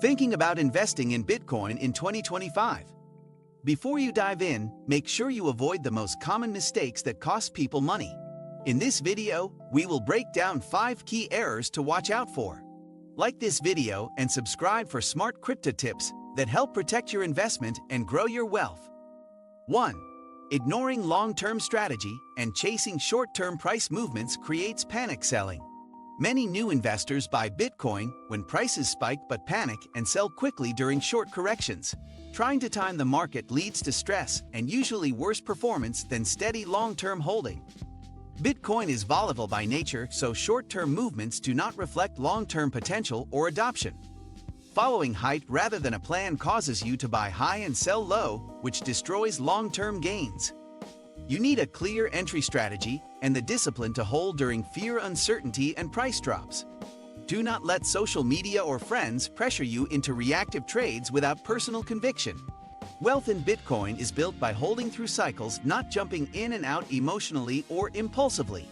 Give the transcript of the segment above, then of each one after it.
Thinking about investing in Bitcoin in 2025? Before you dive in, make sure you avoid the most common mistakes that cost people money. In this video, we will break down 5 key errors to watch out for. Like this video and subscribe for smart crypto tips that help protect your investment and grow your wealth. 1. Ignoring long-term strategy and chasing short-term price movements creates panic selling. Many new investors buy Bitcoin when prices spike but panic and sell quickly during short corrections. Trying to time the market leads to stress and usually worse performance than steady long-term holding. Bitcoin is volatile by nature, so short-term movements do not reflect long-term potential or adoption. Following hype rather than a plan causes you to buy high and sell low, which destroys long-term gains. You need a clear entry strategy and the discipline to hold during fear, uncertainty, and price drops. Do not let social media or friends pressure you into reactive trades without personal conviction. Wealth in Bitcoin is built by holding through cycles, not jumping in and out emotionally or impulsively.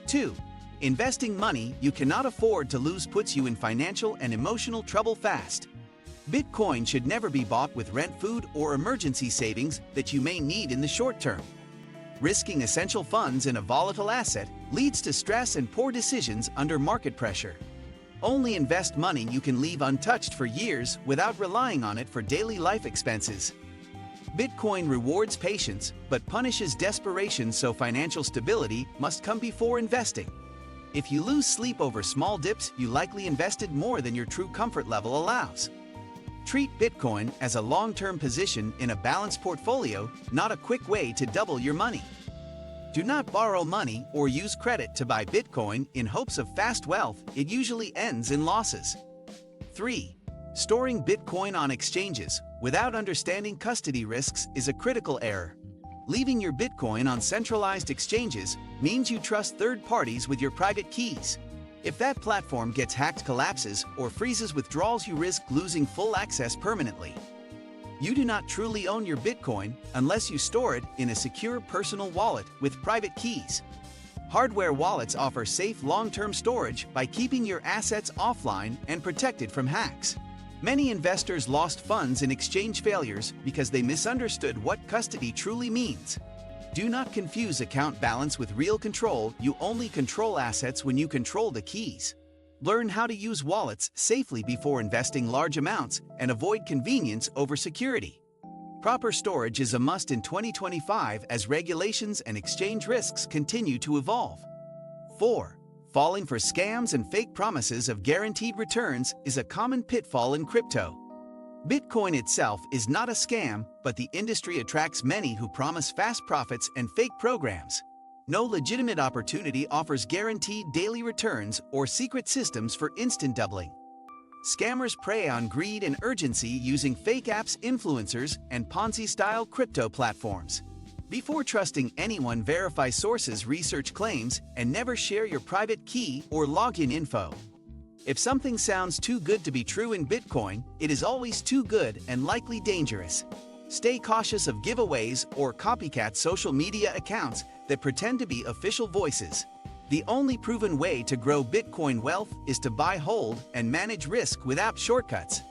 2. Investing money you cannot afford to lose puts you in financial and emotional trouble fast. Bitcoin should never be bought with rent, food, or emergency savings that you may need in the short term. Risking essential funds in a volatile asset leads to stress and poor decisions under market pressure. Only invest money you can leave untouched for years without relying on it for daily life expenses. Bitcoin rewards patience but punishes desperation, so financial stability must come before investing. If you lose sleep over small dips, you likely invested more than your true comfort level allows. Treat Bitcoin as a long-term position in a balanced portfolio, not a quick way to double your money. Do not borrow money or use credit to buy Bitcoin in hopes of fast wealth. It usually ends in losses. 3. Storing Bitcoin on exchanges without understanding custody risks is a critical error. Leaving your Bitcoin on centralized exchanges means you trust third parties with your private keys. If that platform gets hacked, collapses, or freezes withdrawals, you risk losing full access permanently. You do not truly own your Bitcoin unless you store it in a secure personal wallet with private keys. Hardware wallets offer safe long-term storage by keeping your assets offline and protected from hacks. Many investors lost funds in exchange failures because they misunderstood what custody truly means. Do not confuse account balance with real control. You only control assets when you control the keys. Learn how to use wallets safely before investing large amounts and avoid convenience over security. Proper storage is a must in 2025 as regulations and exchange risks continue to evolve. 4. Falling for scams and fake promises of guaranteed returns is a common pitfall in crypto. Bitcoin itself is not a scam, but the industry attracts many who promise fast profits and fake programs. No legitimate opportunity offers guaranteed daily returns or secret systems for instant doubling. Scammers prey on greed and urgency using fake apps, influencers, and Ponzi-style crypto platforms. Before trusting anyone, verify sources, research claims, and never share your private key or login info. If something sounds too good to be true in Bitcoin, it is always too good and likely dangerous. Stay cautious of giveaways or copycat social media accounts that pretend to be official voices. The only proven way to grow Bitcoin wealth is to buy, hold, and manage risk without shortcuts.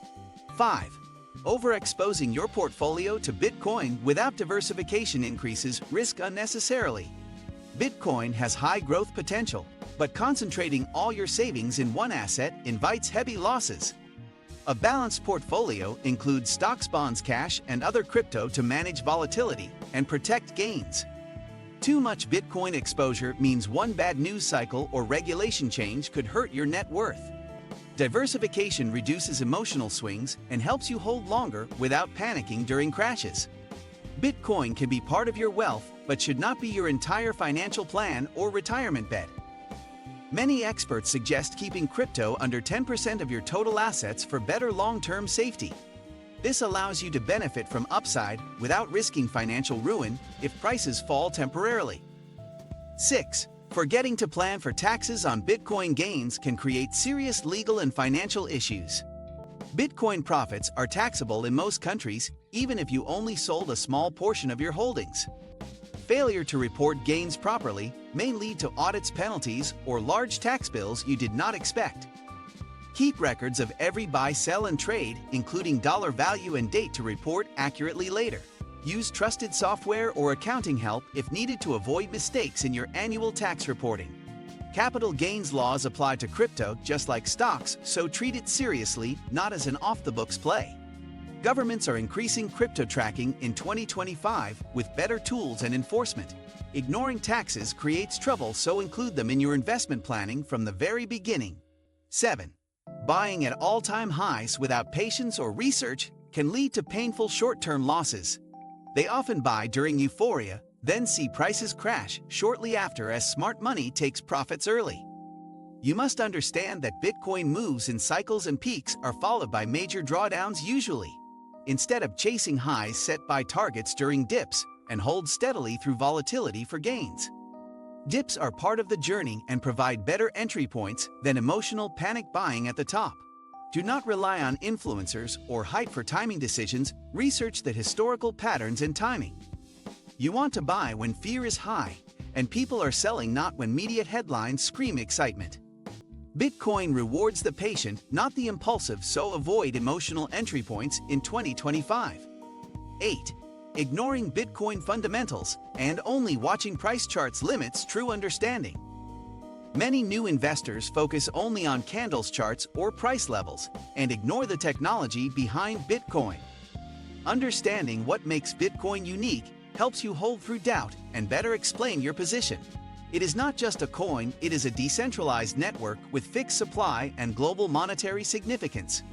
5. Overexposing your portfolio to Bitcoin without diversification increases risk unnecessarily. Bitcoin has high growth potential, but concentrating all your savings in one asset invites heavy losses. A balanced portfolio includes stocks, bonds, cash, and other crypto to manage volatility and protect gains. Too much Bitcoin exposure means one bad news cycle or regulation change could hurt your net worth. Diversification reduces emotional swings and helps you hold longer without panicking during crashes. Bitcoin can be part of your wealth, but should not be your entire financial plan or retirement bet. Many experts suggest keeping crypto under 10% of your total assets for better long-term safety. This allows you to benefit from upside without risking financial ruin if prices fall temporarily. 6. Forgetting to plan for taxes on Bitcoin gains can create serious legal and financial issues. Bitcoin profits are taxable in most countries, even if you only sold a small portion of your holdings. Failure to report gains properly may lead to audits, penalties, or large tax bills you did not expect. Keep records of every buy, sell, and trade, including dollar value and date to report accurately later. Use trusted software or accounting help if needed to avoid mistakes in your annual tax reporting. Capital gains laws apply to crypto just like stocks, so treat it seriously, not as an off-the-books play. Governments are increasing crypto tracking in 2025 with better tools and enforcement. Ignoring taxes creates trouble, so include them in your investment planning from the very beginning. 7. Buying at all-time highs without patience or research can lead to painful short-term losses. They often buy during euphoria, then see prices crash shortly after as smart money takes profits early. You must understand that Bitcoin moves in cycles and peaks are followed by major drawdowns usually. Instead of chasing highs, set by targets during dips and hold steadily through volatility for gains. Dips are part of the journey and provide better entry points than emotional panic buying at the top. Do not rely on influencers or hype for timing decisions. Research the historical patterns and timing. You want to buy when fear is high and people are selling, not when media headlines scream excitement. Bitcoin rewards the patient, not the impulsive, so avoid emotional entry points in 2025. 8. Ignoring Bitcoin fundamentals and only watching price charts limits true understanding. Many new investors focus only on candles charts or price levels and ignore the technology behind Bitcoin. Understanding what makes Bitcoin unique helps you hold through doubt and better explain your position. It is not just a coin, it is a decentralized network with fixed supply and global monetary significance.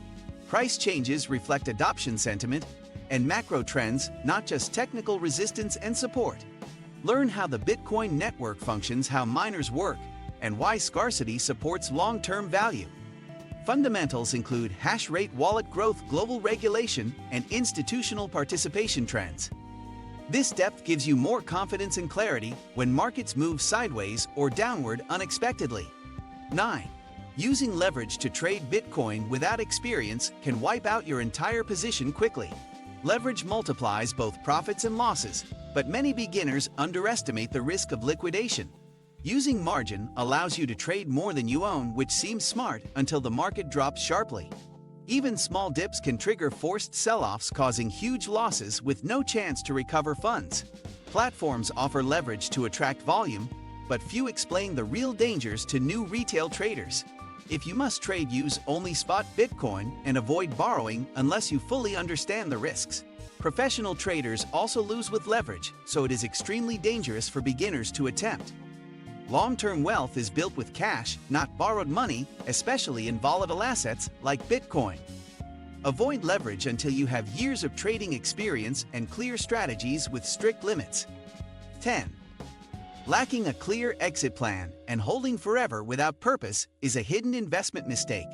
Price changes reflect adoption sentiment and macro trends, not just technical resistance and support. Learn how the Bitcoin network functions, how miners work, and why scarcity supports long-term value. Fundamentals include hash rate, wallet growth, global regulation, and institutional participation trends. This depth gives you more confidence and clarity when markets move sideways or downward unexpectedly. 9. Using leverage to trade Bitcoin without experience can wipe out your entire position quickly. Leverage multiplies both profits and losses, but many beginners underestimate the risk of liquidation. Using margin allows you to trade more than you own, which seems smart until the market drops sharply. Even small dips can trigger forced sell-offs, causing huge losses with no chance to recover funds. Platforms offer leverage to attract volume, but few explain the real dangers to new retail traders. If you must trade, use only spot Bitcoin and avoid borrowing unless you fully understand the risks. Professional traders also lose with leverage, so it is extremely dangerous for beginners to attempt. Long-term wealth is built with cash, not borrowed money, especially in volatile assets like Bitcoin. Avoid leverage until you have years of trading experience and clear strategies with strict limits. 10. Lacking a clear exit plan and holding forever without purpose is a hidden investment mistake.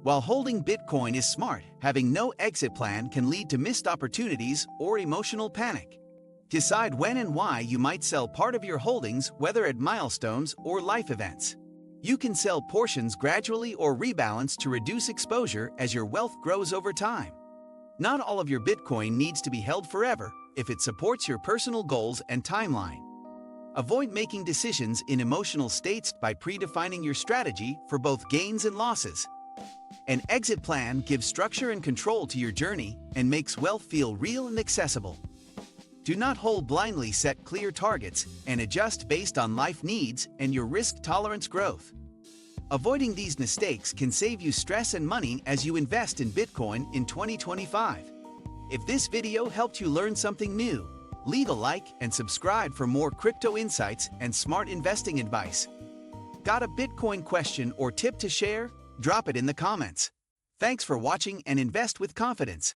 While holding Bitcoin is smart, having no exit plan can lead to missed opportunities or emotional panic. Decide when and why you might sell part of your holdings, whether at milestones or life events. You can sell portions gradually or rebalance to reduce exposure as your wealth grows over time. Not all of your Bitcoin needs to be held forever if it supports your personal goals and timeline. Avoid making decisions in emotional states by predefining your strategy for both gains and losses. An exit plan gives structure and control to your journey and makes wealth feel real and accessible. Do not hold blindly, set clear targets and adjust based on life needs and your risk tolerance growth. Avoiding these mistakes can save you stress and money as you invest in Bitcoin in 2025. If this video helped you learn something new, leave a like and subscribe for more crypto insights and smart investing advice. Got a Bitcoin question or tip to share? Drop it in the comments. Thanks for watching and invest with confidence.